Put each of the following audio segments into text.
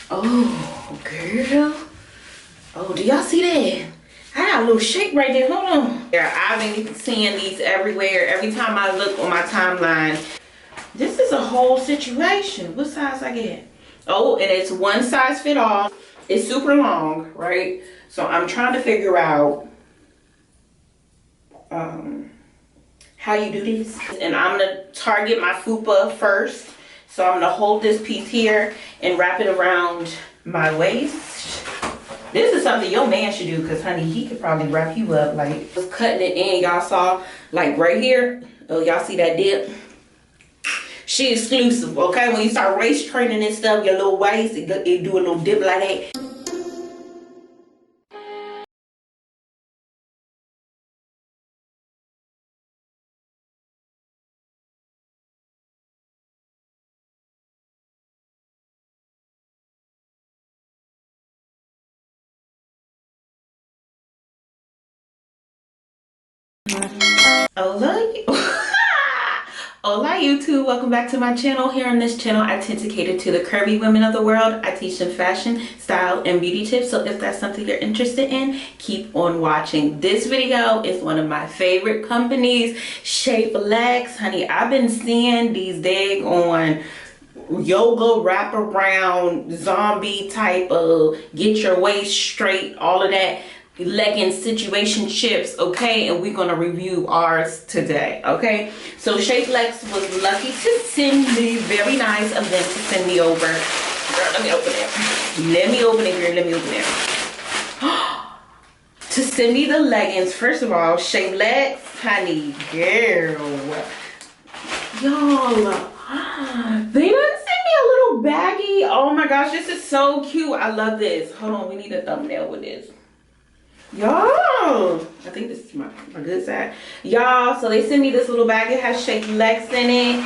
Oh, girl. Oh, do y'all see that? I got a little shape right there. Hold on. Yeah, I've been seeing these everywhere. Every time I look on my timeline. This is a whole situation. What size I get? Oh, and it's one size fit all. It's super long, right? So I'm trying to figure out how you do this. And I'm gonna target my fupa first. So I'm gonna hold this piece here and wrap it around my waist. This is something your man should do, because honey, he could probably wrap you up. Like, just cutting it in, y'all saw, like right here. Oh, y'all see that dip? She exclusive, okay? When you start waist training and stuff, your little waist, it do a little dip like that. Hola, hola YouTube, welcome back to my channel. Here on this channel, I tend to cater to the curvy women of the world. I teach them fashion, style, and beauty tips. So if that's something you're interested in, keep on watching. This video is one of my favorite companies, Shapellx. Honey, I've been seeing these days on yoga wraparound zombie type of get your waist straight, all of that legging situation chips, okay? And we're gonna review ours today, okay? So Shapellx was lucky to send me, very nice of them to send me over. Girl, let me open it. Let me open it, girl. Let me open it. To send me the leggings. First of all, Shapellx, honey, girl. Y'all, they done send me a little baggie. Oh my gosh, this is so cute. I love this. Hold on, we need a thumbnail with this. Y'all, I think this is my good side. Y'all, so they sent me this little bag. It has Shapellx in it.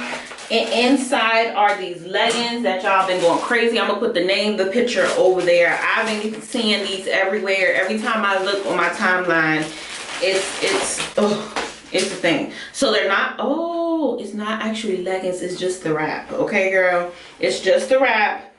And inside are these leggings that y'all been going crazy. I'm gonna put the picture over there. I've been seeing these everywhere. Every time I look on my timeline, it's a thing. So they're not, oh, it's not actually leggings, it's just the wrap. Okay, girl, it's just the wrap.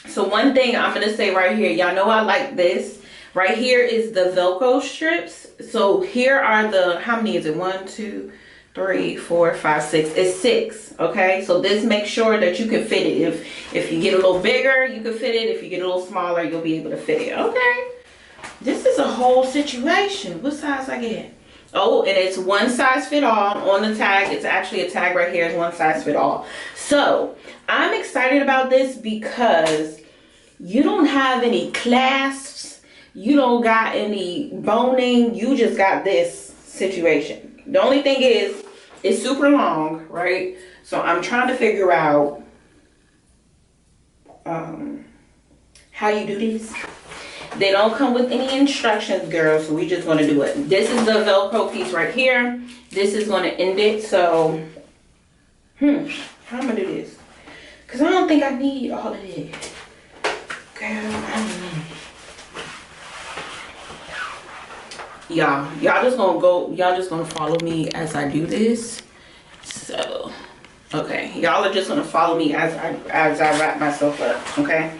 So one thing I'm gonna say right here, y'all know I like this. Right here is the Velcro strips. So here are the, how many is it? 1, 2, 3, 4, 5, 6. It's 6, okay? So this makes sure that you can fit it. If you get a little bigger, you can fit it. If you get a little smaller, you'll be able to fit it, okay? This is a whole situation. What size I get? Oh, and it's one size fit all on the tag. It's actually a tag right here. It's one size fit all. So I'm excited about this because you don't have any clasps. You don't got any boning. You just got this situation. The only thing is, it's super long, right? So I'm trying to figure out how you do this. They don't come with any instructions, girls, so we just want to do it. This is the Velcro piece right here. This is going to end it. So how am I gonna do this? Because I don't think I need all of this. Girl, I don't know. Y'all just gonna follow me as I do this. So okay, y'all are just gonna follow me as I wrap myself up, okay?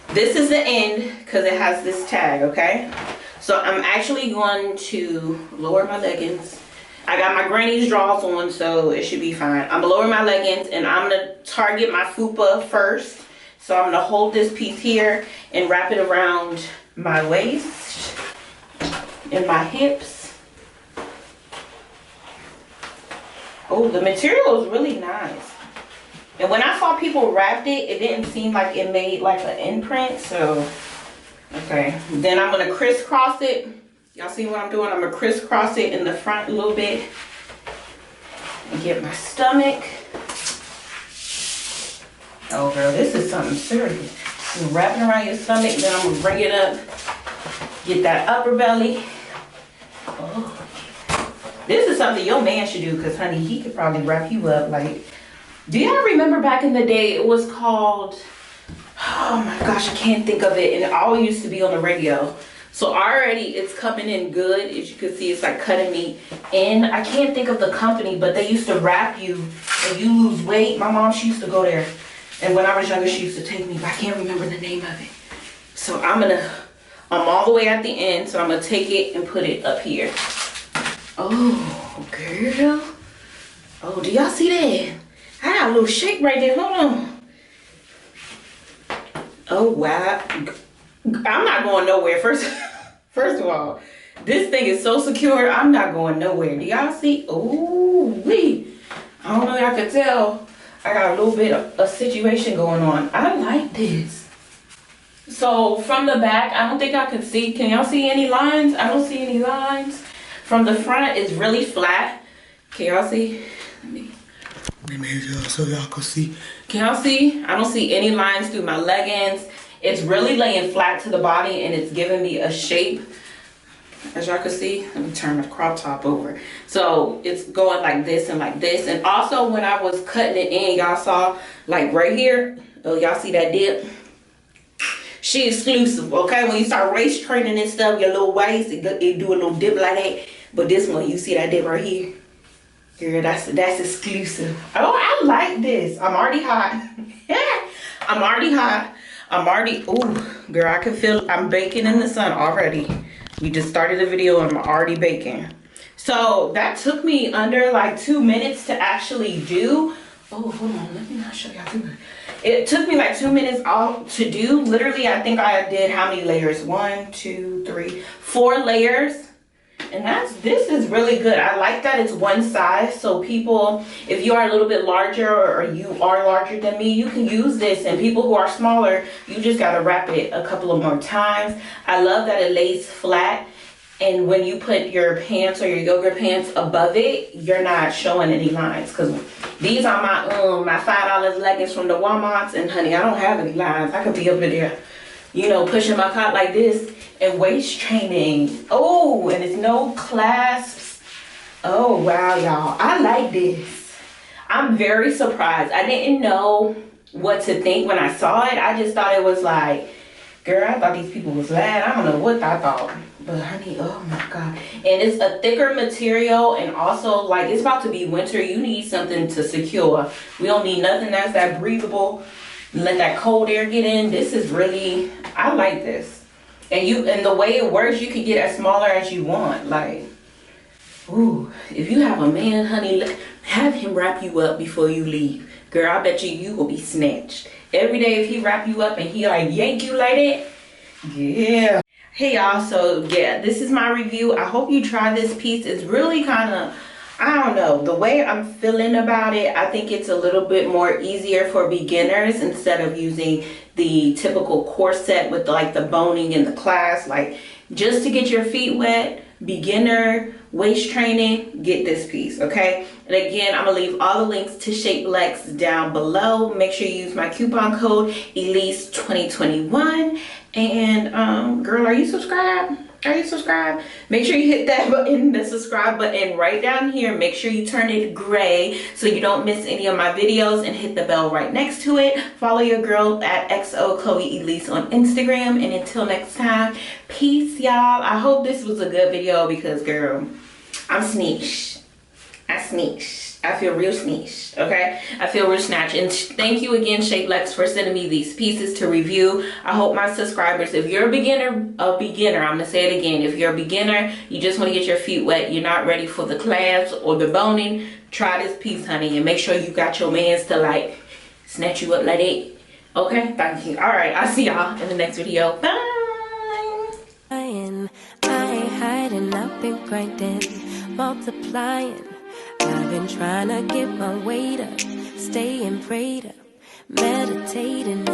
This is the end because it has this tag, okay? So I'm actually going to lower my leggings. I got my granny's drawers on, so it should be fine. I'm gonna lower my leggings and I'm gonna target my fupa first. So I'm gonna hold this piece here and wrap it around my waist and my hips. Oh, the material is really nice. And when I saw people wrapped it, it didn't seem like it made like an imprint. So, okay. Then I'm gonna crisscross it. Y'all see what I'm doing? I'm gonna crisscross it in the front a little bit and get my stomach. Oh girl, this is something serious. You're wrapping around your stomach, then I'm gonna bring it up. Get that upper belly. Oh. This is something your man should do, because honey, he could probably wrap you up. Like, do y'all remember back in the day, it was called, oh my gosh, I can't think of it, and it all used to be on the radio. So already it's coming in good. As you can see, it's like cutting me in. I can't think of the company, but they used to wrap you and you lose weight. My mom, she used to go there. And when I was younger, she used to take me, but I can't remember the name of it. So I'm all the way at the end, so I'm gonna take it and put it up here. Oh, girl. Oh, do y'all see that? I got a little shape right there, hold on. Oh, wow. I'm not going nowhere. First of all, this thing is so secure, I'm not going nowhere. Do y'all see? Oh, wee. I don't know if y'all can tell. I got a little bit of a situation going on. I like this. So from the back, I don't think I can see. Can y'all see any lines? I don't see any lines. From the front, it's really flat. Can y'all see? Let me make sure so y'all can see. Can y'all see? I don't see any lines through my leggings. It's really laying flat to the body and it's giving me a shape. As y'all can see, let me turn the crop top over. So it's going like this and like this. And also when I was cutting it in, y'all saw like right here. Oh, y'all see that dip? She exclusive, okay? When you start waist training and stuff, your little waist, it do a little dip like that. But this one, you see that dip right here? Girl, that's exclusive. Oh, I like this. I'm already hot. I'm already hot. Ooh, girl, I can feel, I'm baking in the sun already. We just started the video and I'm already baking. So that took me under like 2 minutes to actually do. Oh, hold on, let me not show y'all too much. It took me like 2 minutes all to do. Literally, I think I did how many layers? 1, 2, 3, 4 layers. And this is really good. I like that it's one size. So people, if you are a little bit larger or you are larger than me, you can use this. And people who are smaller, you just got to wrap it a couple of more times. I love that it lays flat. And when you put your pants or your yoga pants above it, you're not showing any lines. Because these are my $5 leggings from the Walmarts. And honey, I don't have any lines. I could be over there, you know, pushing my cot like this and waist training. Oh, and it's no clasps. Oh, wow, y'all. I like this. I'm very surprised. I didn't know what to think when I saw it. I just thought it was like, girl, I thought these people was bad. I don't know what I thought. But honey, oh my God. And it's a thicker material, and also like it's about to be winter. You need something to secure. We don't need nothing that's that breathable. Let that cold air get in. This is really, I like this. And the way it works, you can get as smaller as you want. Like, ooh, if you have a man, honey, have him wrap you up before you leave. Girl, I bet you will be snatched. Every day if he wrap you up and he like yank you like that, yeah. Hey y'all, so yeah, this is my review. I hope you try this piece. It's really kind of, I don't know, the way I'm feeling about it, I think it's a little bit more easier for beginners instead of using the typical corset with like the boning and the clasp. Like, just to get your feet wet, beginner waist training, get this piece, okay? And again, I'm gonna leave all the links to Shapellx down below. Make sure you use my coupon code Elise 2021. And girl, are you subscribed? Are you subscribed? Make sure you hit that button, the subscribe button right down here. Make sure you turn it gray so you don't miss any of my videos, and hit the bell right next to it. Follow your girl at xoChloeElise on Instagram. And until next time, peace, y'all. I hope this was a good video because, girl, I'm sneesh. I sneesh. I feel real sneesh, okay? I feel real snatch. And thank you again, Shapellx, for sending me these pieces to review. I hope my subscribers, if you're a beginner, I'm gonna say it again. If you're a beginner, you just want to get your feet wet, you're not ready for the clasps or the boning, try this piece, honey, and make sure you got your mans to like snatch you up like that. Okay, thank you. All right, I'll see y'all in the next video. Bye. I ain't hiding, I've been grinding, multiplying. I've been trying to get my weight up, staying prayed up, meditating.